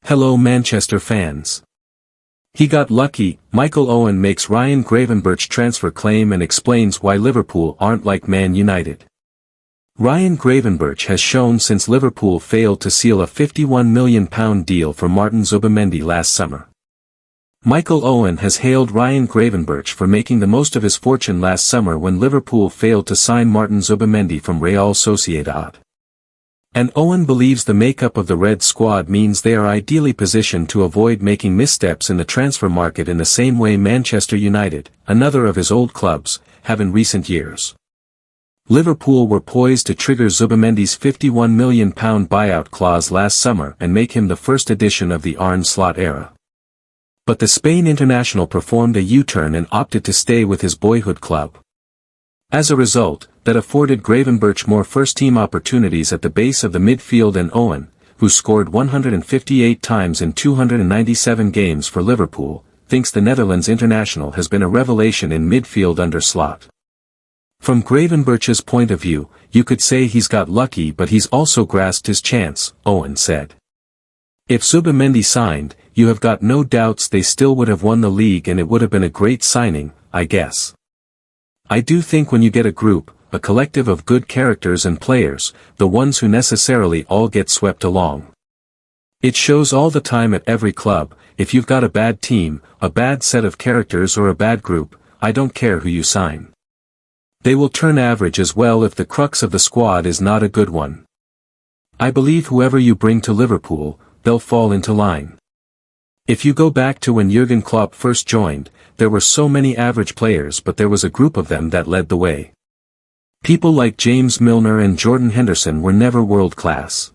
Hello Manchester fans. He got lucky. Michael Owen makes Ryan Gravenberch transfer claim and explains why Liverpool aren't like Man United. Ryan Gravenberch has shown since Liverpool failed to seal a £51 million deal for Martin Zubimendi last summer. Michael Owen has hailed Ryan Gravenberch for making the most of his fortune last summer when Liverpool failed to sign Martin Zubimendi from Real Sociedad. And Owen believes the makeup of the Red squad means they are ideally positioned to avoid making missteps in the transfer market in the same way Manchester United, another of his old clubs, have in recent years. Liverpool were poised to trigger Zubimendi's £51 million buyout clause last summer and make him the first edition of the Arne Slot era. But the Spain international performed a U-turn and opted to stay with his boyhood club. As a result, that afforded Gravenberch more first-team opportunities at the base of the midfield, and Owen, who scored 158 times in 297 games for Liverpool, thinks the Netherlands international has been a revelation in midfield under Slot. From Gravenberch's point of view, you could say he's got lucky, but he's also grasped his chance, Owen said. If Zubimendi signed, you have got no doubts they still would have won the league and it would have been a great signing, I guess. I do think when you get a group, a collective of good characters and players, the ones who necessarily all get swept along. It shows all the time at every club. If you've got a bad team, a bad set of characters or a bad group, I don't care who you sign. They will turn average as well if the crux of the squad is not a good one. I believe whoever you bring to Liverpool, they'll fall into line. If you go back to when Jurgen Klopp first joined, there were so many average players, but there was a group of them that led the way. People like James Milner and Jordan Henderson were never world-class.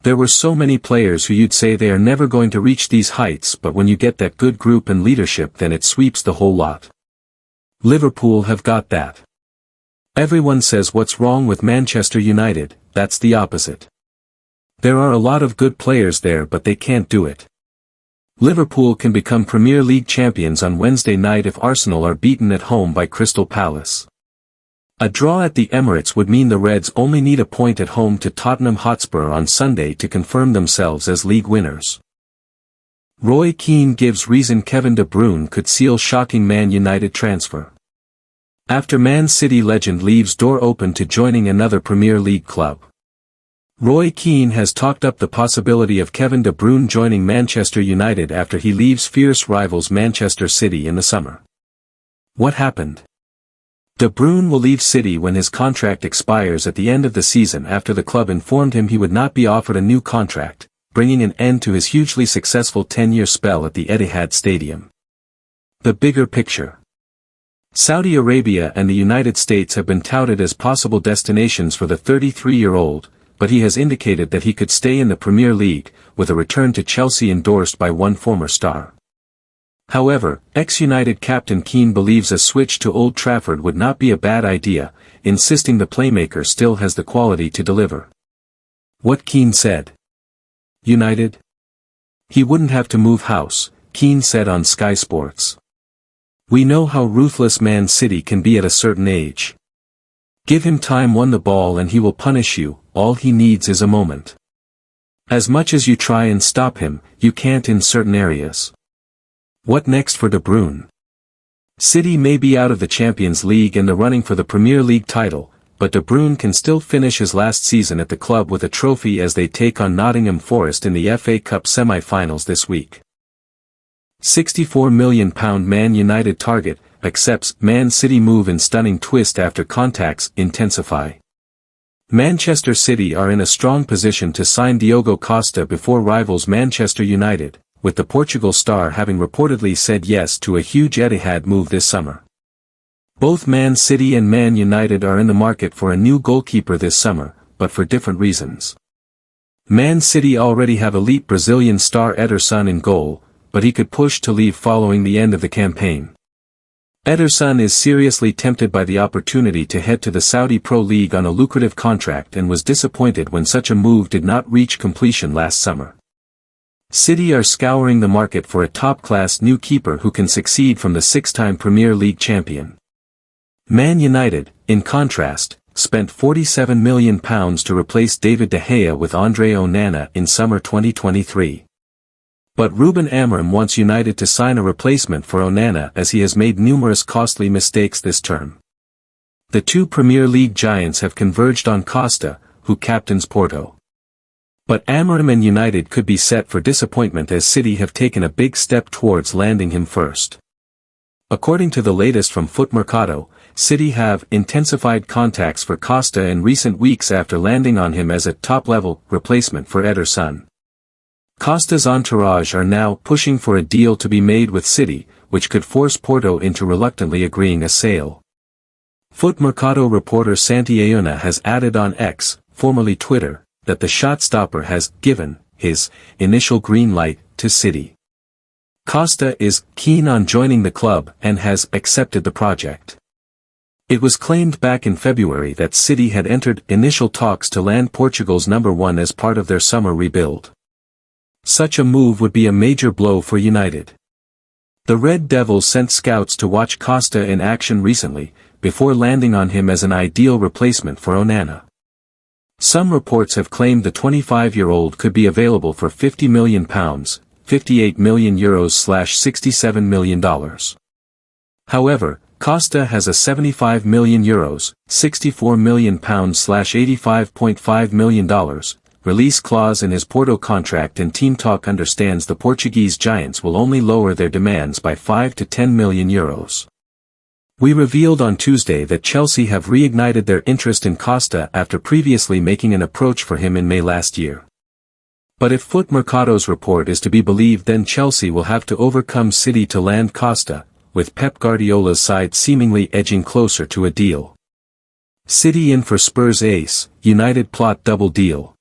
There were so many players who you'd say they are never going to reach these heights, but when you get that good group and leadership, then it sweeps the whole lot. Liverpool have got that. Everyone says what's wrong with Manchester United, that's the opposite. There are a lot of good players there, but they can't do it. Liverpool can become Premier League champions on Wednesday night if Arsenal are beaten at home by Crystal Palace. A draw at the Emirates would mean the Reds only need a point at home to Tottenham Hotspur on Sunday to confirm themselves as league winners. Roy Keane gives reason Kevin De Bruyne could seal shocking Man United transfer. After Man City legend leaves door open to joining another Premier League club. Roy Keane has talked up the possibility of Kevin De Bruyne joining Manchester United after he leaves fierce rivals Manchester City in the summer. What happened? De Bruyne will leave City when his contract expires at the end of the season after the club informed him he would not be offered a new contract, bringing an end to his hugely successful 10-year spell at the Etihad Stadium. The bigger picture. Saudi Arabia and the United States have been touted as possible destinations for the 33-year-old, but he has indicated that he could stay in the Premier League, with a return to Chelsea endorsed by one former star. However, ex-United captain Keane believes a switch to Old Trafford would not be a bad idea, insisting the playmaker still has the quality to deliver. What Keane said. United? He wouldn't have to move house, Keane said on Sky Sports. We know how ruthless Man City can be at a certain age. Give him time, won the ball, and he will punish you. All he needs is a moment. As much as you try and stop him, you can't in certain areas. What next for De Bruyne? City may be out of the Champions League and the running for the Premier League title, but De Bruyne can still finish his last season at the club with a trophy as they take on Nottingham Forest in the FA Cup semi-finals this week. £64 million Man United target accepts Man City move in stunning twist after contacts intensify. Manchester City are in a strong position to sign Diogo Costa before rivals Manchester United, with the Portugal star having reportedly said yes to a huge Etihad move this summer. Both Man City and Man United are in the market for a new goalkeeper this summer, but for different reasons. Man City already have elite Brazilian star Ederson in goal, but he could push to leave following the end of the campaign. Ederson is seriously tempted by the opportunity to head to the Saudi Pro League on a lucrative contract and was disappointed when such a move did not reach completion last summer. City are scouring the market for a top-class new keeper who can succeed from the six-time Premier League champion. Man United, in contrast, spent £47 million to replace David De Gea with Andre Onana in summer 2023. But Ruben Amorim wants United to sign a replacement for Onana as he has made numerous costly mistakes this term. The two Premier League giants have converged on Costa, who captains Porto. But Amorim and United could be set for disappointment as City have taken a big step towards landing him first. According to the latest from Foot Mercato, City have intensified contacts for Costa in recent weeks after landing on him as a top-level replacement for Ederson. Costa's entourage are now pushing for a deal to be made with City, which could force Porto into reluctantly agreeing a sale. Foot Mercato reporter Santi Auna has added on X, formerly Twitter, that the shot-stopper has given his initial green light to City. Costa is keen on joining the club and has accepted the project. It was claimed back in February that City had entered initial talks to land Portugal's number 1 as part of their summer rebuild. Such a move would be a major blow for United. The Red Devils sent scouts to watch Costa in action recently, before landing on him as an ideal replacement for Onana. Some reports have claimed the 25-year-old could be available for £50 million, €58 million /$67 million. However, Costa has a €75 million, £64 million /$85.5 million, release clause in his Porto contract, and Team Talk understands the Portuguese giants will only lower their demands by €5 to €10 million. We revealed on Tuesday that Chelsea have reignited their interest in Costa after previously making an approach for him in May last year. But if Foot Mercato's report is to be believed, then Chelsea will have to overcome City to land Costa, with Pep Guardiola's side seemingly edging closer to a deal. City in for Spurs ace, United plot double deal.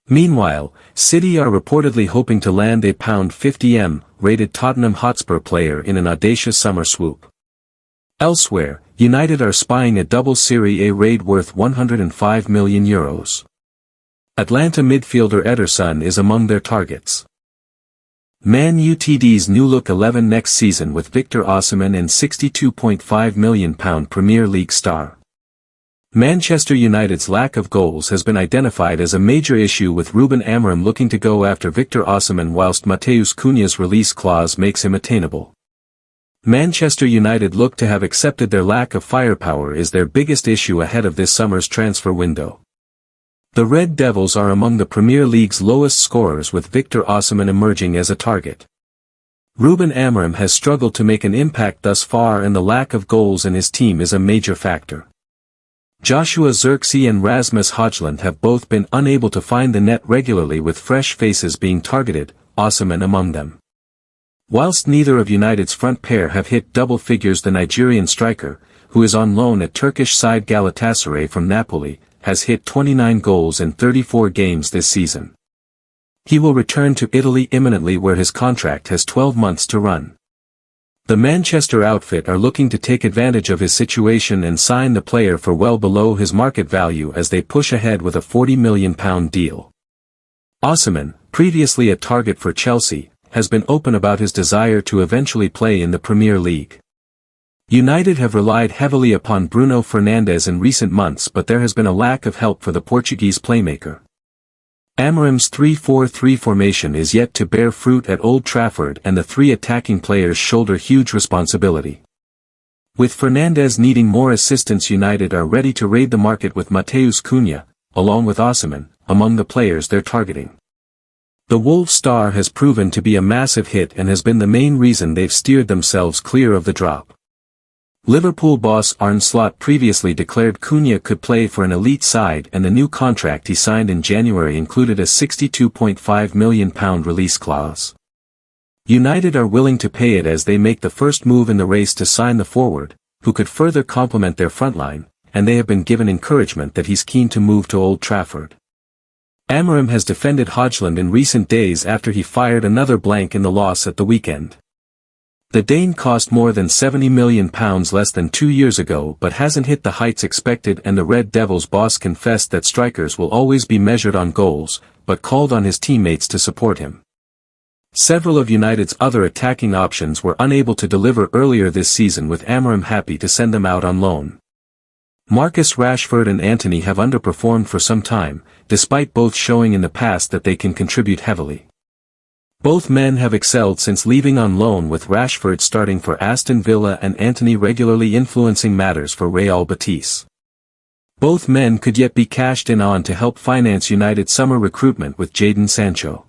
Meanwhile, City are reportedly hoping to land a £50m rated Tottenham Hotspur player in an audacious summer swoop. Elsewhere, United are spying a double Serie A raid worth €105 million. Atlanta midfielder Ederson is among their targets. Man Utd's new look 11 next season with Victor Osimhen and £62.5 million Premier League star. Manchester United's lack of goals has been identified as a major issue, with Ruben Amorim looking to go after Victor Osimhen whilst Matheus Cunha's release clause makes him attainable. Manchester United look to have accepted their lack of firepower is their biggest issue ahead of this summer's transfer window. The Red Devils are among the Premier League's lowest scorers, with Victor Osimhen emerging as a target. Ruben Amorim has struggled to make an impact thus far, and the lack of goals in his team is a major factor. Joshua Zirkzee and Rasmus Højlund have both been unable to find the net regularly, with fresh faces being targeted, Osimhen among them. Whilst neither of United's front pair have hit double figures, the Nigerian striker, who is on loan at Turkish side Galatasaray from Napoli, has hit 29 goals in 34 games this season. He will return to Italy imminently, where his contract has 12 months to run. The Manchester outfit are looking to take advantage of his situation and sign the player for well below his market value as they push ahead with a £40 million deal. Osimhen, previously a target for Chelsea, has been open about his desire to eventually play in the Premier League. United have relied heavily upon Bruno Fernandes in recent months, but there has been a lack of help for the Portuguese playmaker. Amorim's 3-4-3 formation is yet to bear fruit at Old Trafford, and the three attacking players shoulder huge responsibility. With Fernandes needing more assistance, United are ready to raid the market with Matheus Cunha, along with Osimhen, among the players they're targeting. The Wolves star has proven to be a massive hit and has been the main reason they've steered themselves clear of the drop. Liverpool boss Arne Slot previously declared Cunha could play for an elite side, and the new contract he signed in January included a £62.5 million release clause. United are willing to pay it as they make the first move in the race to sign the forward, who could further complement their frontline, and they have been given encouragement that he's keen to move to Old Trafford. Amorim has defended Højlund in recent days after he fired another blank in the loss at the weekend. The Dane cost more than £70 million less than 2 years ago, but hasn't hit the heights expected, and the Red Devils boss confessed that strikers will always be measured on goals, but called on his teammates to support him. Several of United's other attacking options were unable to deliver earlier this season, with Amorim happy to send them out on loan. Marcus Rashford and Antony have underperformed for some time, despite both showing in the past that they can contribute heavily. Both men have excelled since leaving on loan, with Rashford starting for Aston Villa and Antony regularly influencing matters for Real Betis. Both men could yet be cashed in on to help finance United's summer recruitment with Jadon Sancho.